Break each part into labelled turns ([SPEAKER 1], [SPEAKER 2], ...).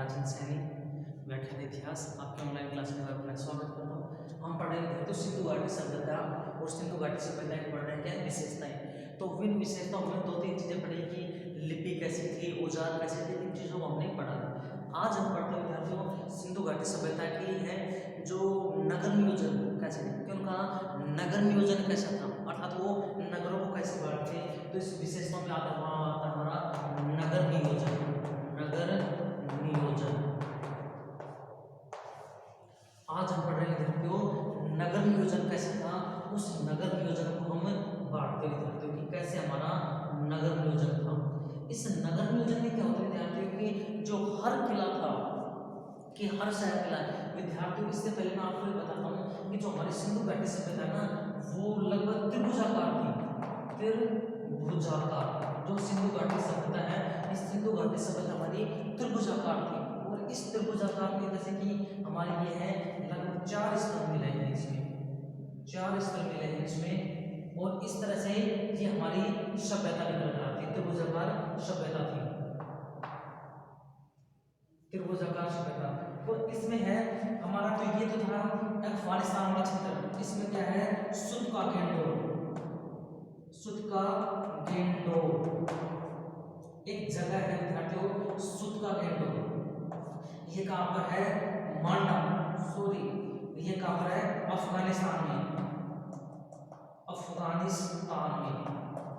[SPEAKER 1] ताराचंद सैनी, व्याख्यान इतिहास आपके ऑनलाइन क्लास में अपना स्वागत करता हूँ। हम पढ़ रहे थे तो सिंधु घाटी सभ्यता और सिंधु घाटी सभ्यता के पढ़ रहे हैं क्या विशेषताएं। तो विन विशेषताओं में दो तीन चीजें पढ़ी कि लिपि कैसी थी, औजार कैसे थे, इन चीजों को हमने पढ़ा। आज हम पढ़ते हैं विद्यार्थियों सिंधु घाटी सभ्यता की है जो नगर नियोजन कैसे थे, कि उनका नगर नियोजन कैसा था, अर्थात वो नगरों को कैसे बांटते। तो इस विशेषताओं में आता हमारा नगर नियोजन। नगर नियोजन आज हम पढ़ रहे हैं विद्यार्थियों नगर नियोजन कैसा था, उस नगर नियोजन को हम बांटते विद्यार्थियों की कैसे हमारा नगर नियोजन था। इस नगर नियोजन में क्या होता है विद्यार्थियों की जो हर किला था कि हर शहर किला विद्यार्थियों, इससे पहले मैं आपको ये बताता हूँ कि जो हमारी सिंधु घाटी सभ्यता है ना वो लगभग त्रिभुजाकार थी। त्रिभुजाकार जो सिंधु घाटी सभ्यता है, इस सिंधु घाटी सभ्यता हमारी त्रिभुजाकार थी। और इस त्रिभुजाकार में जैसे कि हमारे ये है लगभग 4 स्थल मिले हैं इसमें, 4 स्थल मिले हैं इसमें। और इस तरह से ये हमारी सभ्यता निकल कर आती है। त्रिभुजाकार सभ्यता थी, त्रिभुजाकार सभ्यता। तो इसमें है हमारा, तो ये तो था अफगानिस्तान वाला क्षेत्र। इसमें क्या है सुत का गेंडोर, सुत का गेंडोर एक जगह है विद्यार्थियों, सुत का गेंडोर। ये कहां पर है मांडा, सॉरी ये कहां पर है अफगानिस्तान में, अफगानिस्तान में।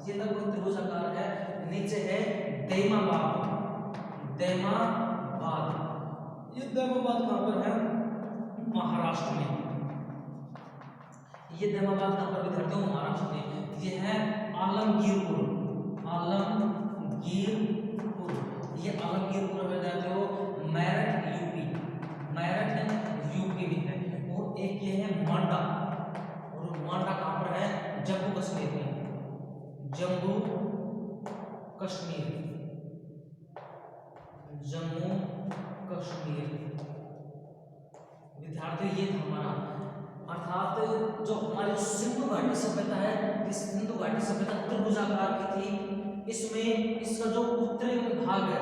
[SPEAKER 1] ये लगभग त्रिभुजाकार है। नीचे है दैमाबाद, दैमाबाद। ये दैमाबाद कहां पर है महाराष्ट्र में। ये दैमाबाद कहां पर विद्यार्थियों महाराष्ट्र में। ये है आलमगीरपुर, आलमगीरपुर। ये आलमगीरपुर विद्यार्थियों मेरठ यूपी, मेरठ यूपी में है। और एक ये है मांडा, और मांडा कहां पर है जम्मू कश्मीर में, जम्मू कश्मीर, जम्मू कश्मीर। विद्यार्थी ये था हमारा, अर्थात जो हमारी सिंधु घाटी सभ्यता है, इस सिंधु घाटी सभ्यता त्रिभुजाकार की थी। इसमें इसका जो उत्तरी भाग है,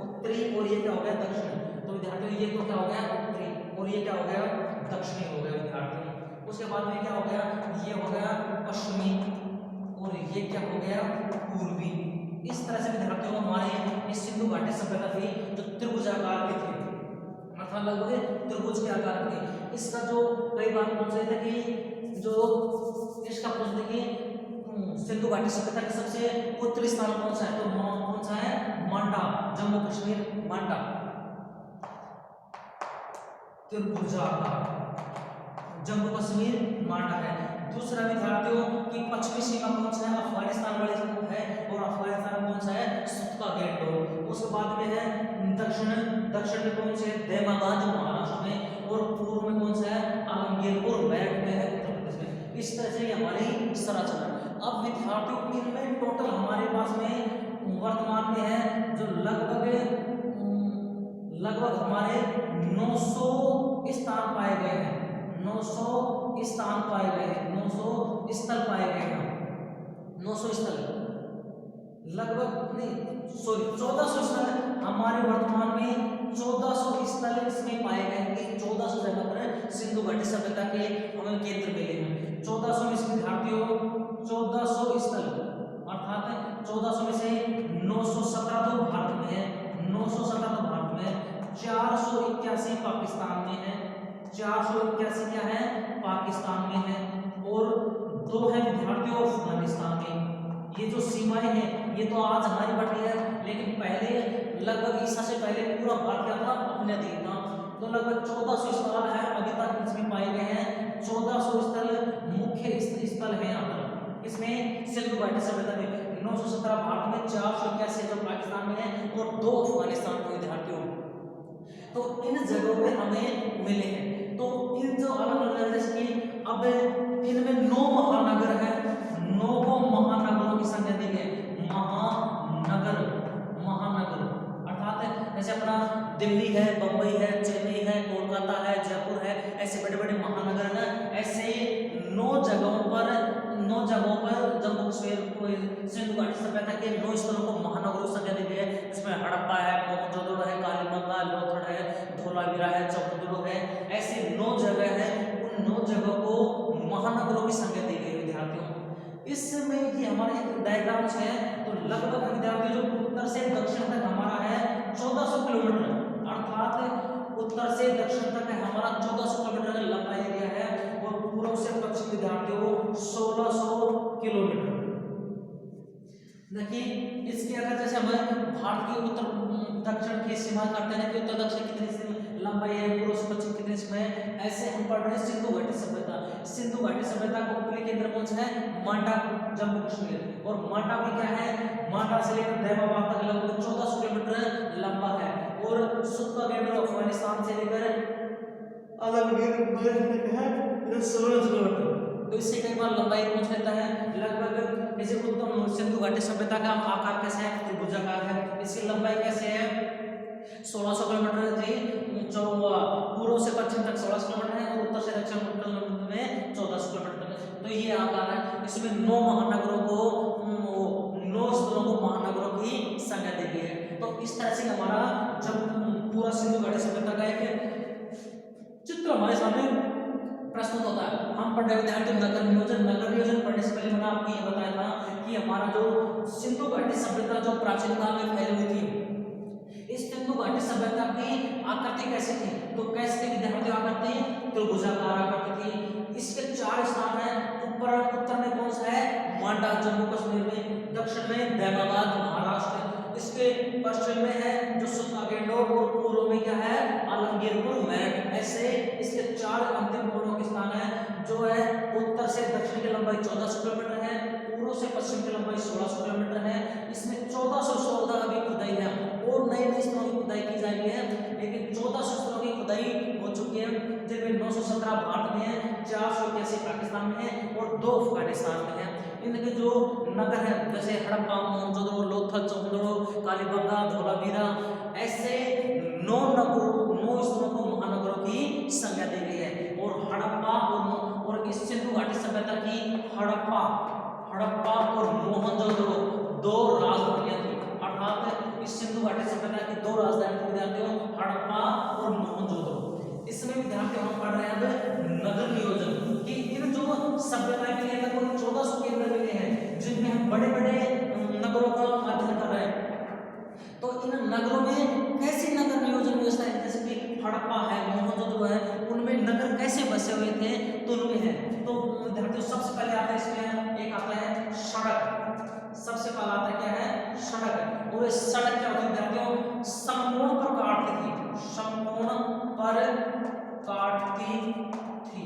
[SPEAKER 1] उत्तरी और ये क्या हो गया दक्षिण। तो विद्यार्थियों ये तो क्या हो गया उत्तरी और ये क्या हो गया दक्षिणी हो गया विद्यार्थियों। उसके बाद में क्या हो गया, ये हो गया पश्चिमी और ये क्या हो गया पूर्वी। इस तरह से विद्यार्थियों हमारे इस सिंधु घाटी सभ्यता थी जो त्रिभुजाकार की थी, अर्थात लगभग त्रिभुज के आकार की। इसका जो कई बार पूछ रहे थे कि जो इसका पूछते कि सिंधु घाटी सभ्यता का सबसे उत्तरी स्थान कौन सा है, तो कौन सा है मांडा, जम्मू कश्मीर मांडा, त्रिभुजाकार जम्मू कश्मीर मांडा है। दूसरा विद्यार्थियों की पश्चिमी सीमा कौन सा है अफगानिस्तान वाले है, और अफगानिस्तान कौन सा है सुत का गेंडोर। उसके बाद में है दक्षिण, दक्षिण में कौन से दैमाबाद महाराष्ट्र में, और पूर्व में कौन सा है आलमगीरपुर मेरठ में है उत्तर प्रदेश में। इस तरह से हमारी संरचना। अब विद्यार्थियों इनमें टोटल हमारे पास में वर्तमान में है जो लगभग हमारे 900 स्थान पाए गए हैं, 900 स्थान पाए गए हैं, 900 स्थल पाए गए हैं, 900 स्थल लगभग नहीं सॉरी 1400 स्थल हमारे वर्तमान में 1400 स्थल इसमें पाए गए हैं। 1400 जगह पर सिंधु घाटी सभ्यता के हमें केंद्र मिले हैं। 1400 में विद्यार्थियों 1400 स्थल, अर्थात 1400 में से 917 तो भारत में है, 917 तो भारत में है, 481 पाकिस्तान में है, 481 क्या है पाकिस्तान में है, और 2 है विद्यार्थियों अफगानिस्तान में। ये जो सीमाएं हैं ये तो आज हमारी बढ़ी है, लेकिन पहले लगभग ईसा से पहले पूरा भारत क्या था अपने अधीन था। तो लगभग 1400 स्थल है अभी तक इसमें पाए गए हैं। 1400 स्थल मुख्य स्थल है यहाँ पर इसमें सिंधु घाटी सभ्यता में। 917 भारत में, 481 जो पाकिस्तान में है, और 2 अफगानिस्तान के विद्यार्थियों। तो इन जगहों पे हमें मिले हैं। तो इन जो अलग अलग जैसे कि अब इनमें 9 महानगर है, 9 महानगरों की संख्या दी है। महानगर, महानगर अर्थात जैसे अपना दिल्ली है, बंबई है, चेन्नई है, कोलकाता है, जयपुर है, ऐसे बड़े बड़े महानगर है ना। ऐसे 9 जगहों पर 9 जगहों पर जम्मू कश्मीर को सिंधु घाटी सभ्यता के 9 स्थलों को महानगरों की संख्या दी गई है। इसमें हड़प्पा है, मोहनजोदड़ो है, कालीबंगा, लोथड़ है, धोलावीरा है, चौखुदड़ो है, ऐसी 9 जगह है। उन 9 जगहों को महानगरों की संख्या दी गई विद्यार्थियों। इसमें ये हमारे डायग्राम्स है, तो लगभग विद्यार्थी जो उत्तर से दक्षिण तक हमारा है 1400 किलोमीटर, अर्थात उत्तर से दक्षिण तक है हमारा 1400 किलोमीटर का लंबा एरिया है, और पूर्व से पश्चिम विद्यार्थियों 1600 किलोमीटर। देखिए इसके अगर जैसे हम भारत की उत्तर दक्षिण की सीमा करते हैं कि उत्तर दक्षिण कितनी लंबाई है, पूर्व से पश्चिम कितनी सीमा है, ऐसे हम पढ़ रहे हैं सिंधु घाटी सभ्यता। सिंधु घाटी सभ्यता का उपरी केंद्र कौन सा है? मांडा, जम्मू कश्मीर। और मांडा भी क्या है? मांडा से लेकर दैमाबाद तक लगभग 1400 किलोमीटर लंबा है। और सुत्का केंद्र अफगानिस्तान से लेकर अलग है 16 किलोमीटर। तो इससे कई बार लंबाई पूछ लेता है। लगभग जैसे उत्तम सिंधु घाटी सभ्यता का आकार कैसे है? त्रिभुजाकार है। इसकी लंबाई कैसे है? 1600 किलोमीटर जी, जो पूर्व से पश्चिम तक 1600 किलोमीटर है, और उत्तर से दक्षिण में 1400 किलोमीटर। तो ये आकार है। इसमें 9 महानगरों को 9 स्थलों को महानगरों की संख्या दी गई है। तो इस तरह से हमारा जब पूरा सिंधु घाटी सभ्यता का एक चित्र हमारे सामने प्रस्तुत होता है। हम पढ़ रहे विद्यार्थी नगर नियोजन। नगर नियोजन पढ़ने से पहले मैंने आपको ये बताया था कि हमारा जो सिंधु घाटी सभ्यता जो प्राचीन काल में फैली हुई थी, इस सिंधु घाटी सभ्यता की आकृति कैसी थी? तो कैसे थी विद्यार्थी आकृति? त्रिभुजाकार आकृति थी। इसके 4 स्थान है। ऊपर उत्तर में कौन सा है? मांडा, जम्मू कश्मीर में। दक्षिण में दैमाबाद, महाराष्ट्र। इसके पश्चिम में है जो सुत्का केंद्र, और पूर्व में क्या है? आलमगीरपुर, मेरठ। ऐसे इसके 4 अंतिम कोणों के स्थान है, जो है उत्तर से दक्षिण की लंबाई 1400 किलोमीटर है, पूर्व से पश्चिम की लंबाई 1600 किलोमीटर है। इसमें 1414 अभी खुदाई है, और नई स्थलों की खुदाई की जा रही है, लेकिन 1400 स्थलों की खुदाई हो चुकी है, जिनमें 917 भारत में है, 481 पाकिस्तान में है, और 2 अफगानिस्तान में है। इनके जो नगर है जैसे हड़प्पा, मोहनजोदड़ो, लोथल, चौखुदड़ो, कालीबंगा, धोलावीरा, ऐसे 9 स्थलों को महानगरों की संज्ञा दी गई है। और हड़प्पा और इस सिंधु घाटी सभ्यता की हड़प्पा और मोहनजोदड़ो 2 राजधानियां थी, अर्थात इस सिंधु घाटी सभ्यता की 2 राजधानी विद्यार्थियों, हड़प्पा और मोहनजोदड़ो। इसमें विद्यार्थी हम पढ़ रहे हैं अब नगर नियोजन कि इन जो सभ्यताएं मिली है, लगभग 1400 केंद्र मिले हैं, जिनमें हम बड़े बड़े नगरों का अध्ययन कर रहे हैं। तो इन नगरों में कैसी नगर नियोजन व्यवस्था है? जैसे कि हड़प्पा है, मोहनजोदड़ो है, उनमें नगर कैसे बसे हुए थे? तो उनमें है। तो विद्यार्थियों सबसे पहले आता है इसमें एक आता है सड़क। सबसे पहला आता है क्या है? सड़क। और इस सड़क क्या होती है विद्यार्थियों? समकोण पर काटती थी, समकोण पर काटती थी।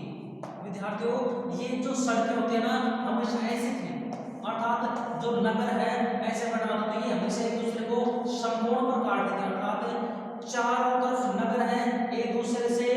[SPEAKER 1] विद्यार्थियों ये जो सड़कें होती है ना, हमेशा ऐसी थी, अर्थात जो नगर है ऐसे बना होता है, ये हमेशा एक दूसरे को समकोण पर काट देते हैं, अर्थात चारों तरफ नगर है, एक दूसरे से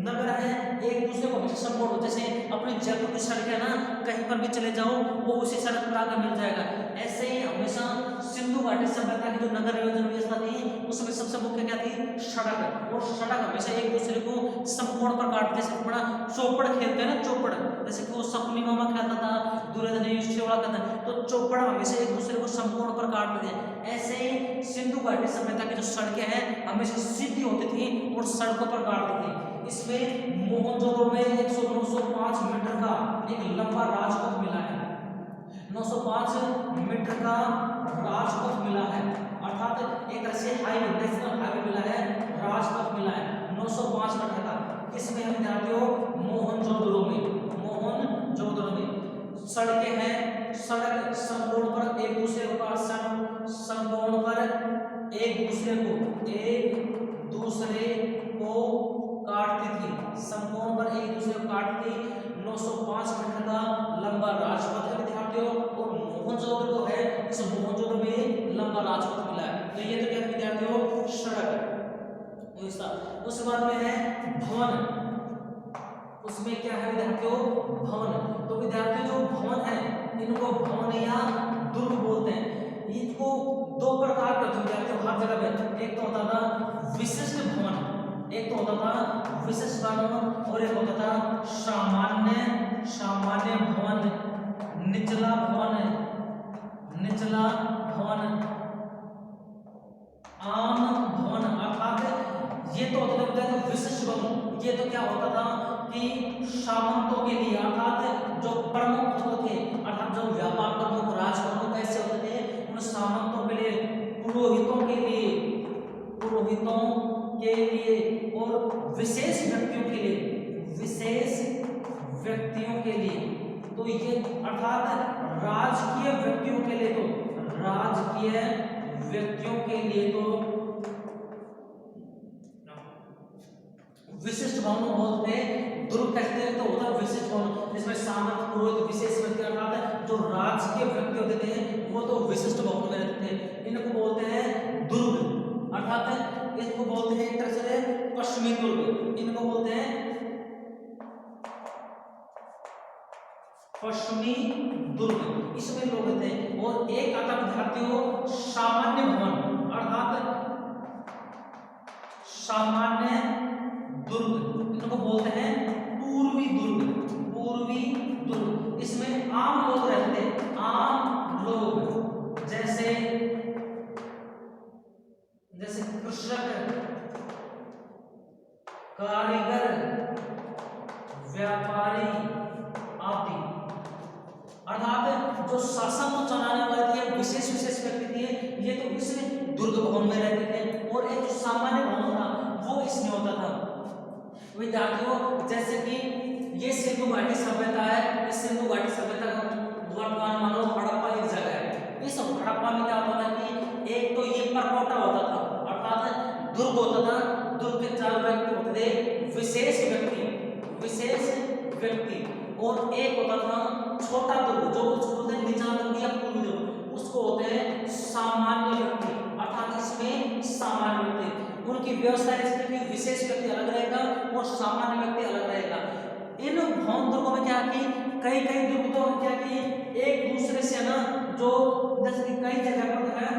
[SPEAKER 1] नगर है, एक दूसरे को हमेशा समकोण। जैसे अपनी जयपुर की सड़क है ना, कहीं पर भी चले जाओ वो उसी सड़क पर आकर मिल जाएगा। ऐसे ही हमेशा सिंधु घाटी सभ्यता की जो नगर नियोजन व्यवस्था थी, उसमें सबसे मुख्य क्या थी? सड़क। और सड़क हमेशा एक दूसरे को समकोण पर काटते। जैसे बड़ा चौपड़ खेलते हैं ना, चौपड़, जैसे कि वो सपनी मामा खेलता था, दुर्योधन युधिष्ठिर कहता है, तो चौपड़ हमेशा एक दूसरे को समकोण पर काटते थे। ऐसे ही सिंधु घाटी सभ्यता की जो सड़कें हैं हमेशा सीधी होती थी और सड़कों पर काटती थी। इसमें मोहनजोदड़ो में 905 मीटर का एक लंबा राजपथ मिला है, 905 मीटर का राजपथ मिला है, अर्थात एक तरह से हाईवे, नेशनल हाईवे मिला है, राजपथ मिला है 905 मीटर का। इसमें हम विद्यार्थियों मोहनजोदड़ो में सड़कें हैं, सड़क समकोण पर एक दूसरे को समकोण पर एक दूसरे को काटती थी, समकोण पर एक दूसरे को काटती। 905 मीटर का लंबा राजपथ है विद्यार्थियों, और मोहनजोदड़ो है, इस मोहनजोदड़ो में लंबा राजपथ मिला है। तो ये तो क्या विद्यार्थियों? सड़क। उसके बाद में है भवन। उसमें क्या है विद्यार्थियों? भवन। तो विद्यार्थियों जो भवन है इनको भवन या दुर्ग बोलते हैं। इनको 2 प्रकार के होते हैं विद्यार्थियों हर जगह पे। एक तो होता था विशिष्ट भवन, एक तो होता था विशिष्ट भवन, और एक होता था सामान्य सामान्य भवन, निचला भवन, निचला भवन, आम भवन। अर्थात ये तो होता था विशिष्ट भवन। ये तो क्या होता था कि सामंतों के लिए, अर्थात जो प्रमुख होते थे, अर्थात जो व्यापार प्रमुख, राज प्रमुख ऐसे होते थे, उन सामंतों के लिए, पुरोहितों के लिए, पुरोहितों के लिए और विशेष व्यक्तियों के लिए, विशेष व्यक्तियों के लिए। तो ये अर्थात राजकीय व्यक्तियों के लिए, तो राजकीय व्यक्तियों के लिए तो विशिष्ट भवन बोलते हैं। दुर्ग कहते हैं तो होता है विशिष्ट भवन, जिसमें सामंत, पुरोहित, विशेष व्यक्ति, अर्थात जो राजकीय व्यक्ति होते थे वो तो विशिष्ट भवन में रहते थे। इनको बोलते हैं दुर्ग, अर्थात इसको बोलते हैं एक तरह से पश्चिमी दुर्ग, इनको बोलते हैं पश्चिमी दुर्ग। इसमें लोग रहते हैं। और एक आता विद्यार्थियों सामान्य भवन, अर्थात सामान्य दुर्ग, इनको बोलते हैं पूर्वी दुर्ग, पूर्वी दुर्ग। इसमें आम लोग रहते हैं, आम लोग, जैसे कृषक, कारीगर, व्यापारी आदि। अर्थात जो शासन को चलाने वाले थे, विशेष विशेष व्यक्ति थे, ये तो इसमें दुर्ग भवन में रहते थे। और एक जो सामान्य भवन था वो इसमें होता था। विद्यार्थियों जैसे कि ये सिंधु घाटी सभ्यता है, इस सिंधु घाटी सभ्यता का वर्तमान मान लो हड़प्पा एक जगह है। इस हड़प्पा में क्या होता था कि एक तो ये परकोटा होता था, अर्थात दुर्ग होता था, दुर्ग के 4 व्यक्ति होते थे, विशेष व्यक्ति, विशेष व्यक्ति। और एक होता था छोटा दुर्ग, जो उसको बोलते हैं निचला दुर्ग या पूर्वी दुर्ग, उसको होते हैं सामान्य व्यक्ति, अर्थात इसमें सामान्य व्यक्ति। उनकी व्यवस्था इसमें कि विशेष व्यक्ति अलग रहेगा और सामान्य व्यक्ति अलग रहेगा। इन भवन दुर्गों में क्या कि कई कई दुर्ग तो क्या कि एक दूसरे से ना, जो जैसे कि कई जगह पर है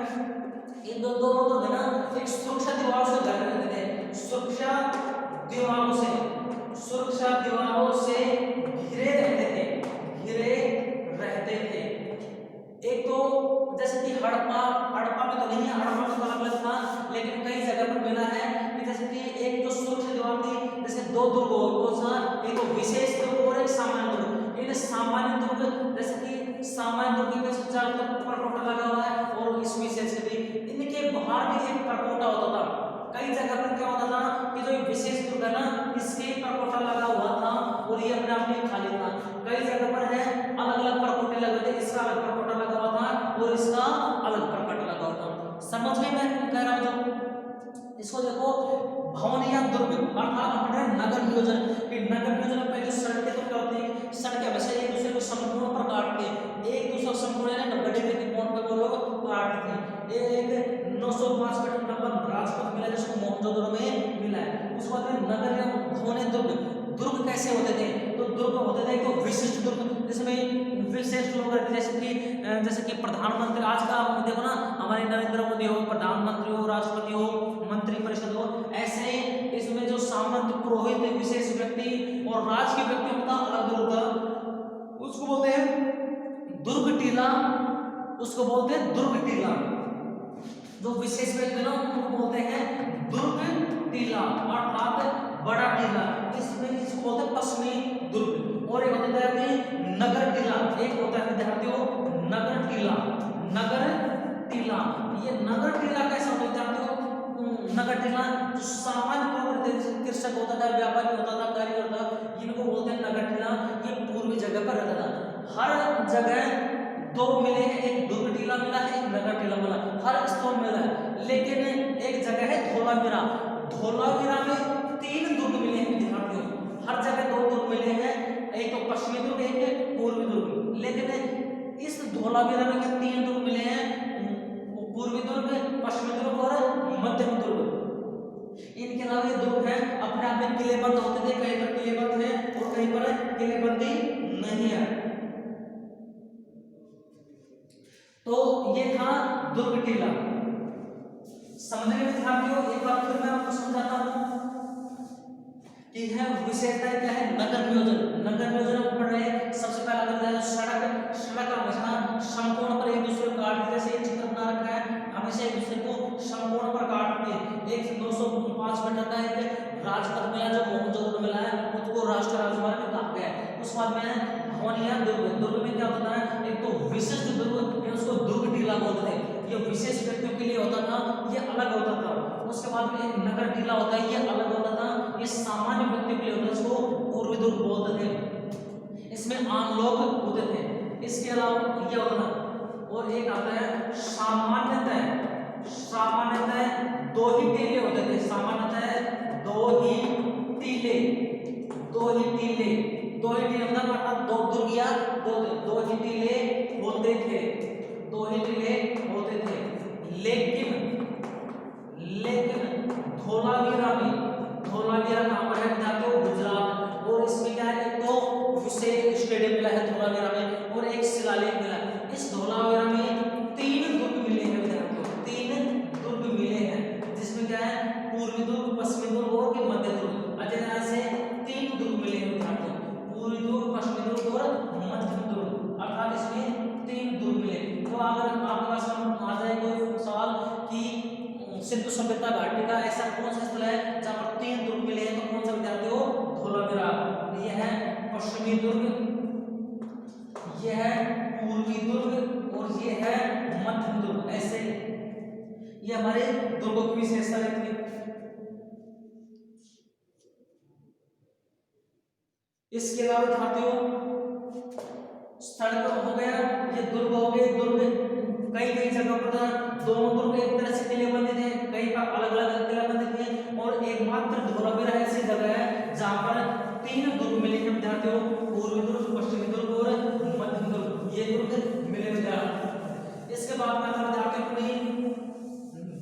[SPEAKER 1] इन दोनों तो है ना एक सुरक्षा दीवारों से घर रहते थे, सुरक्षा दीवारों से घिरे रहते थे। एक तो जैसे कि हड़प्पा में तो नहीं है, हड़प्पा में तो अलग अलग था, लेकिन कई जगह पर मिला है कि जैसे कि एक जो सुरक्षा दीवार थी, जैसे 2 दुर्ग हो, एक तो विशेष दुर्ग और एक सामान्य दुर्ग। इन सामान्य दुर्ग जैसे कि सामान्य दुर्ग के चारों तरफ परकोटा लगा हुआ है और इस विशेष के भी, इनके बाहर भी एक परकोटा होता था। कई जगह पर क्या होता था कि जो विशेष दुर्ग है ना, इसके परकोटा लगा हुआ था और ये अपने आप में खाली था। कई जगह पर है अलग अलग परकोटे लगे थे, इसका अलग परकोटा लगा हुआ था और इसका अलग परकोटा लगा हुआ था। समझ में मैं कह रहा हूँ? इसको देखो भवन या दुर्ग, अर्थात अपने नगर नियोजन कि नगर नियोजन में पहले सड़कें तो क्या होती है, सड़कें वैसे एक दूसरे को समकोण पर काटते हैं, एक दूसरे समकोण है 90 डिग्री के कोण पे वो लोग काटते थे। एक 905 मीटर नंबर राजपथ मिला जिसको मोहनजोदड़ो में मिला है। उसके बाद नगर या भवन दुर्ग कैसे होते थे? तो दुर्ग होते थे तो विशिष्ट दुर्ग, जिसमें विशेष लोग रहते, जैसे कि प्रधानमंत्री, आज का देखो ना, हमारे नरेंद्र मोदी हो, प्रधानमंत्री हो, राष्ट्रपति हो, मंत्री परिषद हो, ऐसे इसमें जो सामंत, पुरोहित, विशेष व्यक्ति और राजकीय व्यक्ति होता अलग दुर्ग, उसको बोलते हैं दुर्ग टीला, उसको बोलते हैं दुर्ग टीला। जो विशेष व्यक्ति ना उनको बोलते हैं दुर्ग टीला, अर्थात बड़ा टीला। इसमें इसको बोलते हैं पश्चिमी दुर्ग। और एक होता है नगर टीला, एक होता है विद्यार्थियों नगर टीला। नगर टीला, ये नगर टीला कैसा होता है विद्यार्थियों? नगर टीला जो सामान्य कृषक होता था, व्यापारी होता था, कारीगर था, इनको बोलते हैं नगर टीला। ये पूर्वी जगह पर रहता था। हर जगह 2 मिले हैं, एक दुर्ग टीला मिला है, एक नगर टीला मिला, हर स्थल मिला है। लेकिन एक जगह है धोलावीरा, धोलावीरा में 3 दुर्ग मिले हैं विद्यार्थियों। हर जगह 2 दुर्ग मिले हैं, एक तो पश्चिमी दुर्ग, एक पूर्वी दुर्ग। लेकिन इस धोलावीरा में 3 दुर्ग मिले हैं, पूर्वी दुर्ग, पश्चिमी दुर्ग और मध्यम दुर्ग। इनके अलावा ये दुर्ग है अपने आप में किलेबंद होते थे, कहीं पर किलेबंद है और कहीं पर किलेबंदी नहीं है। तो ये था दुर्ग टीला। समझने में विद्यार्थियों एक बार फिर मैं आपको समझाता हूं की है विशेषताएं क्या है, नगर नियोजन। नगर नियोजन में पढ़ रहे हैं, सबसे पहला अगर है सड़क, सड़क हमेशा समकोण पर एक दूसरे को काट, जैसे ये चित्र बना रखा है, हमेशा एक दूसरे को समकोण पर काटते हैं। एक 205 मीटर का एक राजपथ मिला जो मोहनजोदड़ो मिला है, उसको राष्ट्रीय राजमार्ग में कहा गया है। उस बाद में भवन या दुर्ग, दुर्ग में क्या होता है, एक तो विशिष्ट दुर्ग, उसको दुर्ग टीला बोलते हैं, ये विशेष व्यक्तियों के लिए होता था, ये अलग होता था। उसके बाद में एक नगर टीला होता है, ये अलग होता था, ये सामान्य व्यक्तियों के लिए होता है, इसको पूर्वी दुर्ग बोलते थे, इसमें आम लोग होते थे। इसके अलावा ये होता है, और एक आता है सामान्यतः, सामान्यतः दो ही टीले होते थे, सामान्यतः दो ही टीले, दो ही टीले, दो ही टीले मतलब अर्थात दो दुर्ग या दो ही टीले होते थे, दो ही टीले होते थे। लेकिन लेकिन धोलावीरा में, धोलावीरा कहां पर है, जाते हो गुजरात, और इसमें क्या है, एक तो विशेष स्टेडियम मिला है धोलावीरा में, और एक शिलालेख मिला है। इस धोलावीरा में 3 दुर्ग मिले हैं विद्यार्थियों, 3 दुर्ग मिले हैं, जिसमें क्या है, पूर्वी दुर्ग, पश्चिमी दुर्ग और मध्य दुर्ग। अजय से 3 दुर्ग मिले हैं विद्यार्थियों, पूर्वी दुर्ग, पश्चिमी दुर्ग और मध्य दुर्ग, अर्थात इसमें 3 दुर्ग मिले। तो अगर आपके पास आ जाए कोई सवाल कि सिंधु सभ्यता घाटी का ऐसा कौन सा स्थल है जहां पर 3 दुर्ग मिले हैं, तो कौन सा विद्यार्थी हो, धोलावीरा। ये है पश्चिमी दुर्ग, ये है पूर्वी दुर्ग और ये है मध्य दुर्ग। ऐसे ये हमारे दुर्गों की विशेषता रहती है। इसके अलावा विद्यार्थियों सड़क हो गया, ये दुर्ग हो गए, दुर्ग कई कई जगह पर दोनों दुर्ग एक तरह से किले बंदित हैं, कई पर अलग अलग किले बंदित हैं, और एकमात्र धोलावीरा ऐसी जगह है जहां पर 3 दुर्ग मिले हैं विद्यार्थियों, पूर्वी दुर्ग, पश्चिमी दुर्ग और मध्य दुर्ग, ये दुर्ग मिले विद्यार्थी। इसके बाद में विद्यार्थी अपनी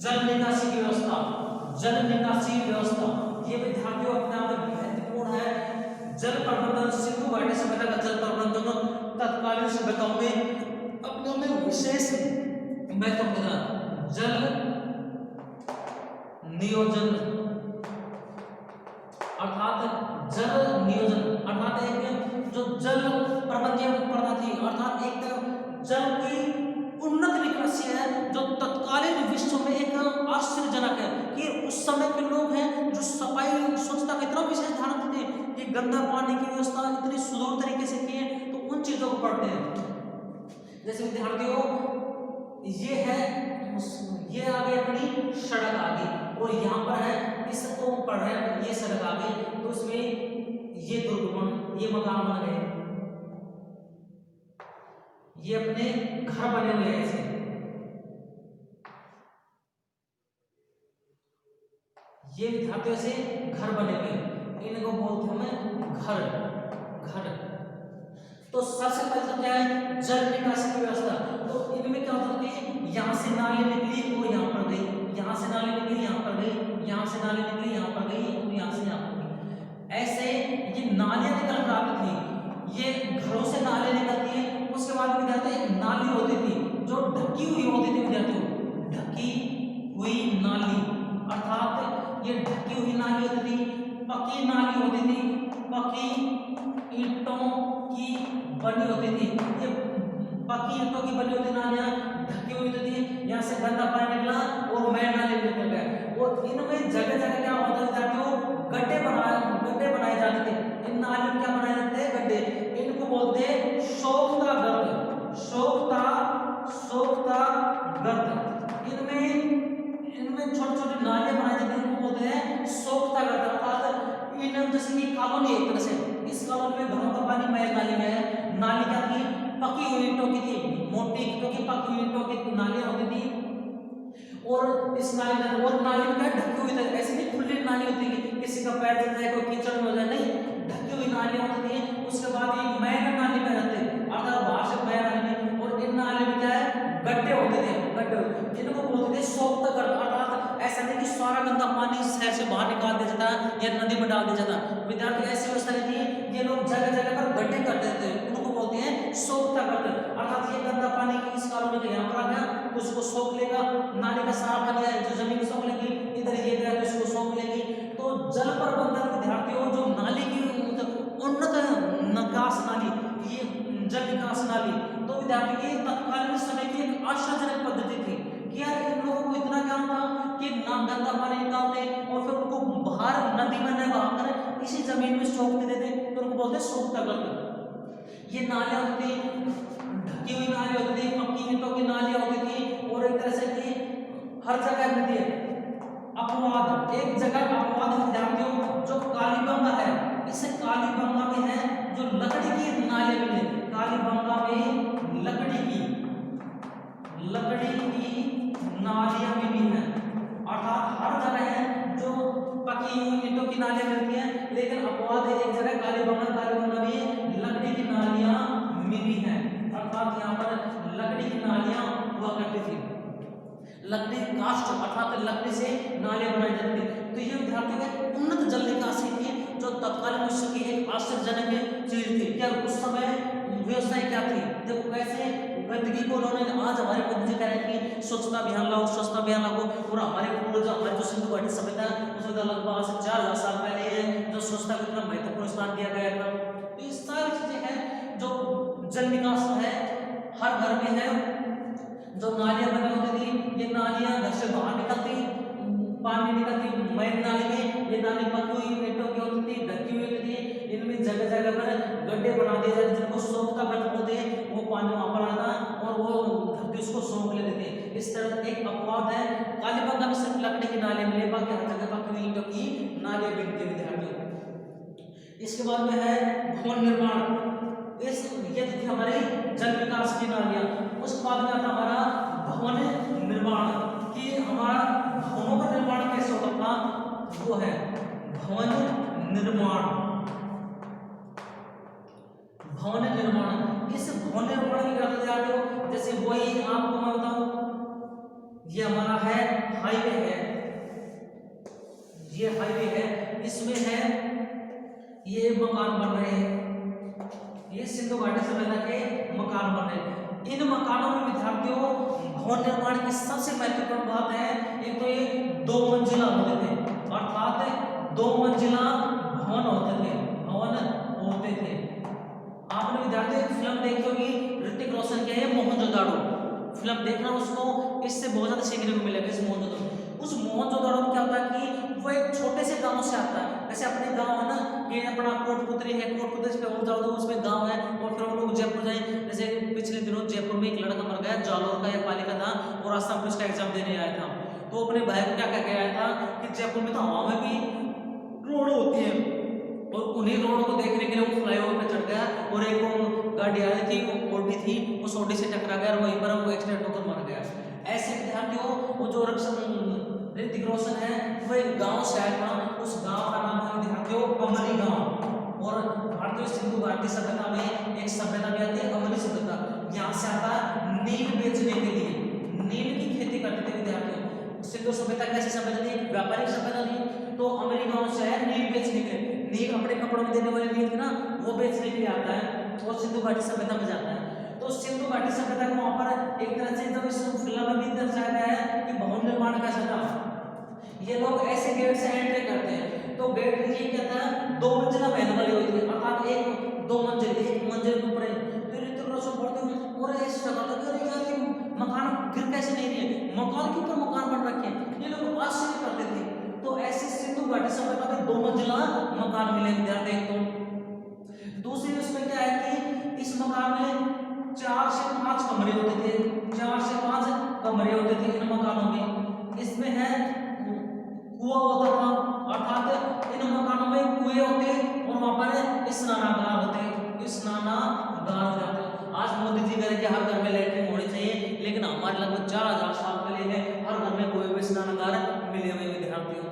[SPEAKER 1] जल निकासी की व्यवस्था, जल निकासी व्यवस्था ये विद्यार्थियों अपने आप में महत्वपूर्ण है। जल प्रबंधन, सिंधु घाटी सभ्यता का जल प्रबंधन तत्कालीन सभ्यताओं में अपने में विशेष महत्व मिला। जल नियोजन अर्थात जल नियोजन अर्थात एक जो जल प्रबंधन प्रथा थी, अर्थात एक जल की उन्नत निकासी है जो तत्कालीन विश्व में एक आश्चर्यजनक है कि उस समय के लोग हैं जो सफाई स्वच्छता का इतना विशेष ध्यान रखते थे कि गंदा पानी की व्यवस्था इतनी सुदूर तरीके से की है, तो उन चीजों को पढ़ते हैं। जैसे विद्यार्थियों ये है, ये आ गई अपनी सड़क आ गई, और यहाँ पर है इसको पढ़ रहे हैं, ये सड़क आ गई, तो इसमें ये दुर्ग, ये मकान बन गए, ये अपने घर बने हुए हैं ऐसे, ये विद्यार्थियों से घर बने हुए, इनको बोलते हैं घर, घर। तो सबसे पहले तो क्या है, जल निकासी की व्यवस्था। तो इनमें क्या होता है कि यहाँ से नाली निकली और यहाँ पर गई, यहाँ से नाली निकली यहाँ पर गई, यहाँ से नाली निकली यहाँ पर गई, और यहाँ से यहाँ पर गई। ऐसे ये नालियां निकल कर आती थी, ये घरों से नाली निकलती है। उसके बाद विद्यार्थी एक नाली होती थी जो ढकी हुई होती थी विद्यार्थियों, ढकी हुई नाली, अर्थात ये ढकी हुई नाली होती थी, पक्की नाली होती थी, पक्की ईंटों की बनी होती थी, ये पक्की ईंटों की बनी होती नालियां ढकी हुई होती थी। यहाँ से गंदा पानी निकला और मैल नाली निकल गया, और इनमें जगह जगह क्या होता है विद्यार्थियों, गड्ढे बनाए जाते थे। इन नालियों में क्या बनाए जाते हैं, गड्ढे, इनको बोलते हैं सोख्ता गर्त, सोख्ता गर्त। इनमें छोटी छोटी नालियां बनाई जाती हैं, इनको बोलते हैं सोख्ता गर्त। अर्थात इन जैसे कि कॉलोनी एक तरह से, इस कॉलोनी में घरों का पानी मैल नाली में है, नाली क्या थी, पकी हुई ईंटों की थी, मोटी ईंटों की पकी हुई ईंटों की नालियां होती थी, और इस नाली में, और नाली में ढकी हुई थी, ऐसी नहीं खुली नाली होती है किसी का पैर चल जाए, कोई कीचड़ में हो जाए, नहीं, ढकी हुई नालियां होती थी। उसके बाद ये मैल नाली में रहते, अर्थात बाहर से मैल नाली में, और इन नाली में क्या है, गड्ढे होते थे, गड्ढे, जिनको बोलते थे सोख्ता गर्त। अर्थात ऐसा नहीं कि सारा गंदा पानी शहर से बाहर निकाल दिया जाता या नदी में डाल दिया जाता, विद्यार्थी ऐसी व्यवस्था नहीं थी, ये लोग जगह जगह पर गड्ढे कर देते थे, उनको बोलते हैं सोख्ता गर्त। अर्थात ये गंदा पानी इस कॉलोनी के यहाँ पर आ गया, उसको सोख लेगा, नाली का सारा पानी है जो जमीन में सोख लेगी, इधर ये गया तो इसको सोख लेगी, तो तो जल प्रबंधन विद्यार्थियों जो नाली की उन्नत निकास नाली, ये जल निकास नाली, तो विद्यार्थी की तत्कालीन समय की एक आश्चर्यजनक पद्धति थी कि यार इन लोगों को इतना ज्ञान था कि ना गंदा पानी निकालते और फिर उनको बाहर नदी में न बहाकर इसी जमीन में सोख देते थे, तो उनको बोलते सोख तगड़। ये नालियां होती थी, ढकी हुई नाली होती थी, पक्की ईंटों की नालियां होती थी, और एक तरह से कि हर जगह मिलती है। अपवाद, एक जगह अपवाद विद्यार्थियों जो कालीबंगा है, इस कालीबंगा में है जो लकड़ी की नालियां मिले, कालीबंगा में लकड़ी की नालियां मिली हैं, अर्थात हर जगह है जो पकी हुई ईंटों की नालियां मिलती हैं, लेकिन अपवाद है एक जगह कालीबंगा में लकड़ी की नालियां मिली हैं, अर्थात यहाँ पर लकड़ी की नालियां हुआ करती थी, लकड़ी कास्ट अर्थात लकड़ी से नालियां बनाई जाती थी। तो ये विद्यार्थियों के उन्नत जल निकासी थी जो तत्कालीन विश्व की एक आश्चर्यजनक चीज थी। क्या उस समय व्यवस्था क्या थी, देखो कैसे गंदगी को उन्होंने, आज हमारे मोदी जी कह रहे हैं कि स्वच्छता अभियान लाओ, स्वच्छता अभियान लागू, और हमारे पूर्वज हमारे जो सिंधु घाटी सभ्यता उसमें लगभग आज से 4000 साल पहले है जो स्वच्छता को इतना महत्वपूर्ण स्थान दिया गया था। तो ये सारी चीजें हैं जो जल निकास है हर घर में है, जो नालियां बनी होती थी, ये नालियां घर से बाहर निकलती, पानी निकलती मैन नाली में, ये नाली पकी हुई ईंटों की होती थी, ढकी हुई होती थी, इनमें जगह जगह पर गड्ढे बना दिए जाते जिनको सोख का गड्ढा बोलते हैं, वो पानी वहां पर आता और वो धरती उसको सोख लेते थे। इस तरह एक अपवाद है, कालीबंगा में सिर्फ लकड़ी की नालियां मिले, बाकी हर जगह पकी हुई ईंटों की नालियां बिकती विद्यार्थियों। इसके बाद में है भवन निर्माण, इस ये थी हमारी जल विकास की नालियां। उसके बाद में आता हमारा भवन निर्माण, कि हमारा भवनों का निर्माण कैसे होता था, वो है भवन निर्माण। भवन निर्माण, इस भवन निर्माण की करते जाते हो, जैसे वही आपको मैं बताऊं, ये हमारा है हाईवे है, ये हाईवे है, इसमें है ये मकान बन रहे हैं, ये सिंधु घाटी सभ्यता के मकान बन रहे हैं। इन मकानों में विद्यार्थियों भवन निर्माण की सबसे महत्वपूर्ण बात है, एक तो ये 2 मंजिला होते थे, अर्थात 2 मंजिला भवन होते थे। आपने विद्यार्थी फिल्म देखी होगी, ऋतिक रोशन के है मोहनजोदाड़ो, फिल्म देखना, उसको इससे बहुत ज्यादा सीखने को मिलेगा। इस मोहनजोदाड़ो, उस मोहनजोदाड़ो में क्या होता है कि वो एक छोटे से गांव से आता है, जैसे अपने गांव है ना, ये अपना कोटपुतली है, कोटपुतली से और जाओ तो उसमें गांव है, और फिर वो लोग जयपुर जाए, जैसे पिछले दिनों जयपुर में एक लड़का मर गया, जालौर का या पालिका था, और आसाम पुलिस का एग्जाम देने आया था, तो अपने भाई को क्या कह के आया था कि जयपुर में तो हवा में भी रोड होती है, और उन्हीं रोड को देखने के लिए वो फ्लाईओवर पे चढ़ गया, और एक वो गाड़ी आ रही थी, वो ऑडी थी, उस ऑडी से टकरा गया और वहीं पर वो एक्सीडेंट होकर मर गया। ऐसे विद्यार्थियों वो जो ऋतिक रोशन है वो एक गांव से आया था, उस गांव का नाम है विद्यार्थियों अमरी गांव, और भारतीय सिंधु घाटी सभ्यता में एक सभ्यता भी आती है अमरी सभ्यता, यहाँ से आता नील बेचने के लिए, नील की खेती करते थे विद्यार्थियों। सिंधु सभ्यता कैसी सभ्यता थी, व्यापारिक सभ्यता थी, तो अमरी गांव से है नील बेचने के, नील अपने कपड़ों में देने वाले नील थे ना, वो बेचने के लिए आता है और सिंधु घाटी सभ्यता में जाता है। तो सिंधु घाटी सभ्यता को वहां पर एक तरह से जब इस फिल्म में भी दर्शाया गया है कि भवन निर्माण कैसा था, ये लोग ऐसे गेट से एंट्री करते हैं, तो गेट ये क्या था, 2 मंजिला बहने वाली होती है, अर्थात एक 2 मंजिल, एक मंजिल के ऊपर, तो ऋतिक रोशन बोलते हैं और ऐसे लगा था कि यार ये मकान गिर कैसे नहीं रहे, मकान के ऊपर मकान बन रखे हैं, ये लोग आश्चर्य करते थे। तो ऐसे सिंधु घाटी सभ्यता में 2 मंजिला मकान मिले विद्यार्थी। तो दूसरी उसमें क्या है कि इस मकान में 4 से 5 कमरे होते थे, 4 से 5 कमरे होते थे इन मकानों में। इसमें है कुआं होता था, अर्थात इन मकानों में कुएं होते और वहां पर स्नानागार होते, स्नानागार जाते। आज मोदी जी कह रहे कि हर घर में लैट्रिन होनी चाहिए, लेकिन हमारे लगभग 4000 साल पहले हर घर में कोई भी स्नानागार मिले हुए विद्यार्थियों।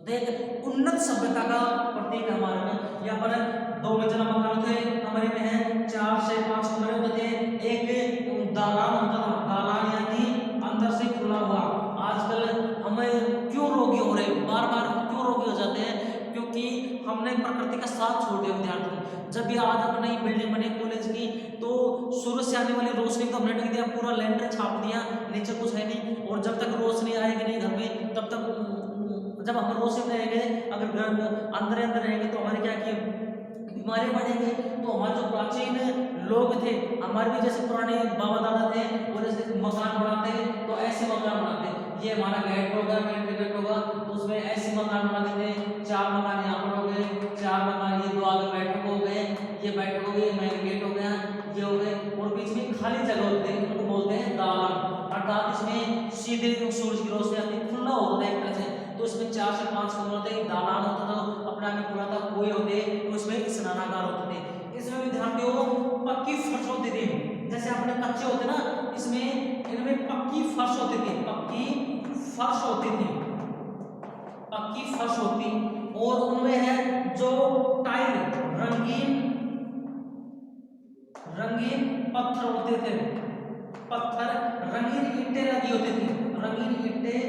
[SPEAKER 1] देख उन्नत सभ्यता का प्रतीक हमारे में यहाँ पर 2 मंजिला मकान थे, कमरे में है 4 से 5 कमरे होते थे, एक दालान होता था, दालान यानी अंदर से खुला हुआ। आजकल हमें क्यों रोगी हो रहे, बार बार क्यों रोगी हो जाते हैं, क्योंकि हमने प्रकृति का साथ छोड़ दिया विद्यार्थियों। जब भी आज अब नई बिल्डिंग बनी कॉलेज की, तो सूरज से आने वाली रोशनी को हमने ढक दिया, पूरा लेंटर छाप दिया, नीचे कुछ है नहीं, और जब तक रोशनी आएगी नहीं घर में तब तक जब हम रोशनी में रहेंगे, अगर घर अंदर अंदर रहेंगे तो हमारे क्या की बीमारी बढ़ेंगे। तो हमारे जो प्राचीन लोग थे, हमारे भी जैसे पुराने बाबा दादा थे, वो जैसे मकान बनाते तो ऐसे मकान बनाते, ये हमारा गेट होगा, एंट्री गेट होगा, तो उसमें ऐसे मकान बनाते थे। 4 मकान यहाँ पर हो गए, 4 मकान, ये 2 आगे बैठक हो गए, ये बैठक हो गई, मेन गेट हो गया, ये हो गए, और बीच में खाली जगह होती है, उनको बोलते हैं दालान। अर्थात इसमें सीधे सूरज की रोशनी आती, खुला होता है एक तरह से। तो इसमें 4 से 5 कमरे होते, दालान होता था, अपना में खुला था, कोई होते, उसमें स्नानागार होते थे। इसमें विद्यार्थियों पक्की फर्श होती थी, जैसे अपने कच्चे होते ना, इसमें इनमें पक्की फर्श होती थी, पक्की फर्श होती थी, पक्की फर्श होती, और उनमें है जो टाइल, रंगीन रंगीन पत्थर होते थे, पत्थर, रंगीन ईंटें लगी होती थी, रंगीन ईंटें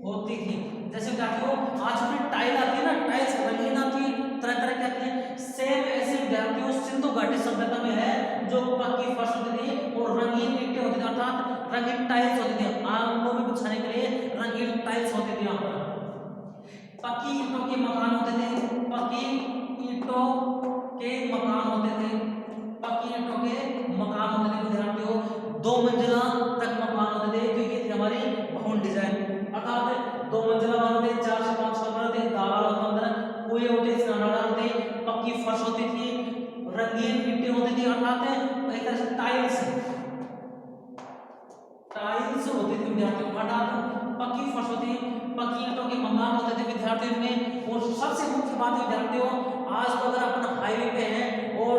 [SPEAKER 1] होती थी। जैसे विद्यार्थियों आज भी टाइल आती है ना, टाइल्स रंगीन आती है, तरह तरह की आती है, सेम ऐसे विद्यार्थियों सिंधु घाटी सभ्यता में है, जो पक्की फर्श होती थी और रंगीन ईंटें होती थी, अर्थात रंगीन टाइल्स होती थी, आम लोगों में बिछाने के लिए रंगीन टाइल्स होती थी। यहाँ पर पक्की ईंटों के मकान होते थे, पक्की ईंटों के मकान होते थे, पक्की ईंटों के मकान होते थे विद्यार्थियों, 2 मंजिला तक मकान होते थे, तो ये थी हमारी भवन डिजाइन। अर्थात 2 मंजिला मकान होते, 4 से 5 कमरे होते, दालान होता अंदर, कुएं होते, स्नानागार होते, पक्की फर्श होती थी, रंगीन ईंटें होती थी, अर्थात एक तरह से टाइल्स होती थी विद्यार्थियों, अर्थात पक्की फर्श होती, पक्की ईंटों के मकान होते थे विद्यार्थियों में। और सबसे मुख्य बात विद्यार्थियों, आज तो अगर अपन हाईवे पे हैं और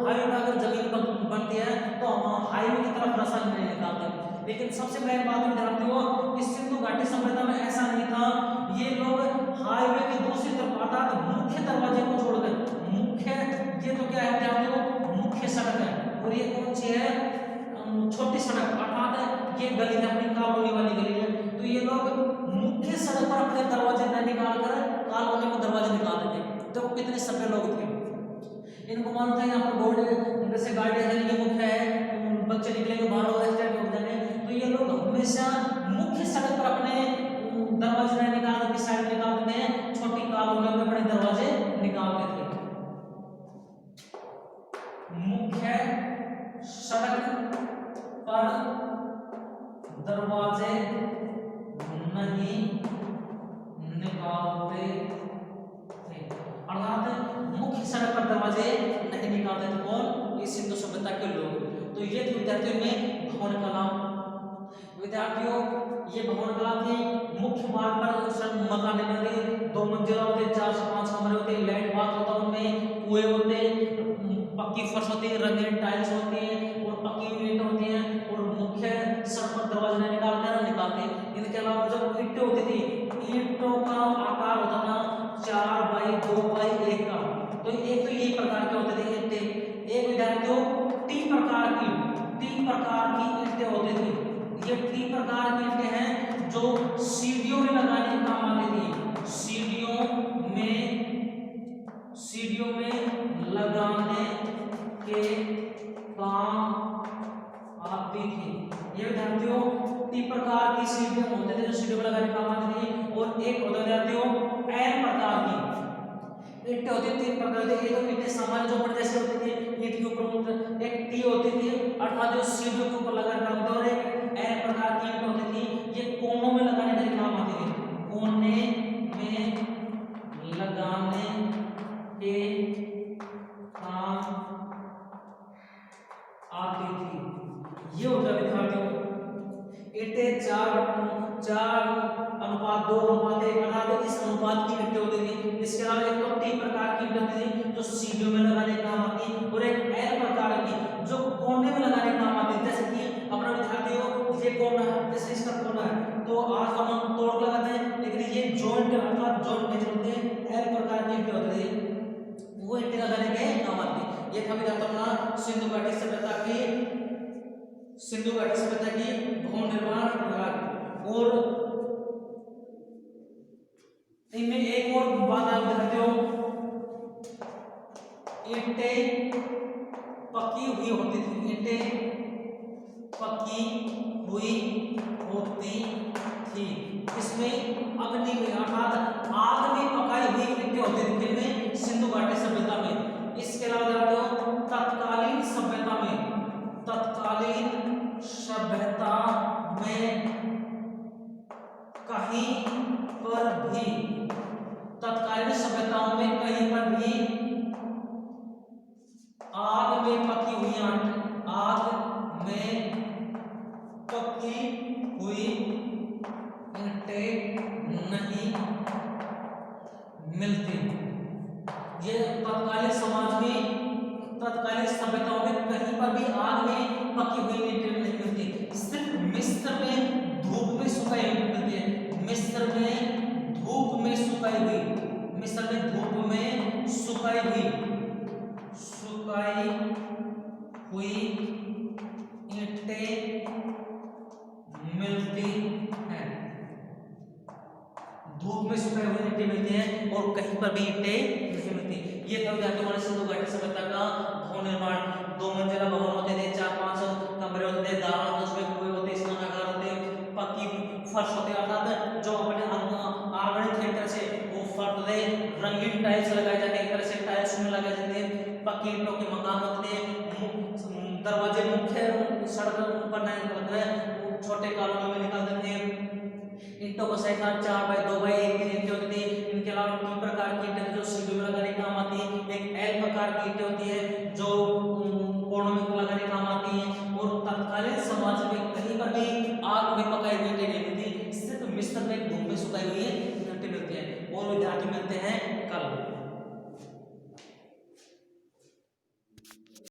[SPEAKER 1] हाईवे पे अगर जमीन बनती है तो हम हाईवे की तरफ रास्ता नहीं निकालते, लेकिन सबसे मेन बात विद्यार्थियों, इस सिंधु घाटी सभ्यता में ऐसा नहीं था। ये लोग हाईवे की दूसरी तरफ, अर्थात मुख्य दरवाजे को छोड़कर, मुख्य, ये तो क्या है विद्यार्थियों, मुख्य सड़क है, और ये कौन सी है, छोटी सड़क, अर्थात ये गली है अपनी कॉलोनी वाली गली है। तो ये लोग मुख्य सड़क पर अपने दरवाजे न निकाल कर कॉलोनी में दरवाजे निकालते थे। तो कितने सभ्य लोग थे, इनको मानता है यहाँ पर बोर्ड, जैसे गाड़ियां चलेंगी मुख्य है, बच्चे निकलेंगे बाहर हो जाने, तो ये लोग हमेशा मुख्य सड़क पर अपने दरवाजे न निकाल कर साइड निकालते हैं, छोटी कॉलोनियों में अपने दरवाजे निकालते थे। मुख्य सड़क पर दरवाजे नहीं निकालते थे, अर्थात मुख्य सड़क पर दरवाजे नहीं निकालते थे कौन, ये सिंधु सभ्यता के लोग। तो ये थी विद्यार्थियों में भवन कला। विद्यार्थियों ये भवन कला थी, मुख्य मार्ग पर मकान बने, 2 मंजिला होते, 4 से 5 कमरे होते, लैंड बाथ होता, उनमें कुएं होते, पक्की फर्श होती है, रंगीन टाइल्स होती है, और पक्की ईंट होती हैं, और मुख्य सड़क पर दरवाजे नहीं निकालते। इनके अलावा जब ईंटें होती थी, ईंटों का आकार होता था 4 बाई 2 बाई 1 का। तो एक तो ये प्रकार के होते थे ईंटें, एक विद्यार्थियों 3 प्रकार की ईंटें होती थी। ये 3 प्रकार की ईंटें हैं जो सीढ़ियों में लगाने के काम आती थी, सीढ़ियों में लगाने के काम आती थी। ये विद्यार्थियों 3 प्रकार की सीढ़ियां होते थे जो सीढ़ियों में लगाने के काम आती थी, और एक होता है विद्यार्थियों n प्रकार की ईंटें होती थी। 3 प्रकार की, ये तो ईंटें सामान्य जो ऊपर जैसे होती थी, ईंट के ऊपर एक टी होती थी, अर्थात जो सीढ़ियों के ऊपर लगाने का काम होता, और एक n प्रकार की ईंट होती थी, ये कोनों में लगाने के काम आती थी, कोने में लगाने के काम आती थी। ये होता है विद्यार्थियों ईंटें 4:2:1, अर्थात इस अनुपात की ईंटें होती थी। इसके अलावा एक तो 3 प्रकार की ईंटें होती थी जो सीढ़ियों में लगाने काम आती, और एक n प्रकार की जो कोने में लगाने काम आती, जैसे कि अपना विद्यार्थियों ये कोना है, जैसे इसका कोना है तो आज हम तोड़ लगाते हैं, लेकिन ये जॉइंट, अर्थात जॉइंट में चलते हैं, n प्रकार की ईंटें होती थी, वो ईंटें लगाने के काम आती। ये था विद्यार्थियों अपना सिंधु घाटी सभ्यता की भवन निर्माण विभाग। और इनमें एक और बात आप विद्यार्थियों, ईंटें पक्की हुई होती थी, ईंटें पक्की हुई होती थी। इसमें अग्नि में अर्थात आग में पकाई हुई ईंटें होती थी जिनमें सिंधु घाटी सभ्यता में। इसके अलावा जाते हो तत्कालीन सभ्यता में, तत्कालीन सभ्यता में कहीं पर भी, तत्कालीन सभ्यताओं में कहीं पर भी आग में पकी हुई आग में पकी हुई ईंटें नहीं मिलती। ये तत्कालीन समाज में, तत्कालीन सभ्यताओं में कहीं पर भी आग में पकी हुई ईंटें नहीं मिलती। सिर्फ मिस्र में धूप में सुखाई ईंटें मिलती है। मिस्र में धूप में सुखाई हुई, मिस्र में धूप में सुखाई हुई ईंटें मिलती हैं। धूप में सुखाई हुई ईंटें मिलती हैं और कहीं पर भी ईंटें नहीं मिलती। ये था हमारे सिंधु घाटी सभ्यता का भवन निर्माण। 2 मंजिला भवन होते थे, 4-5 कमरे होते थे, दाल होते, उसमें कुएं होते, स्नानागार होते, पक्की फर्श होते, अर्थात जो अपने आंगन थे एक तरह से वो फर्श होते, रंगीन टाइल्स लगाए जाते, एक तरह से टाइल्स में लगाए जाते, पक्की ईंटों के मकान होते थे। दरवाजे मुख्य सड़क पर नहीं होते, छोटे कॉलोनी में निकलते थे। ईंटों का साइज 4x2x1 की ईंटें होती थी। इनके अलावा 3 प्रकार की ईंटें जो सीढ़ी में लगाने काम आती है। एक एल प्रकार की ईंटें होती है जो कोणों में लगाने काम आती है।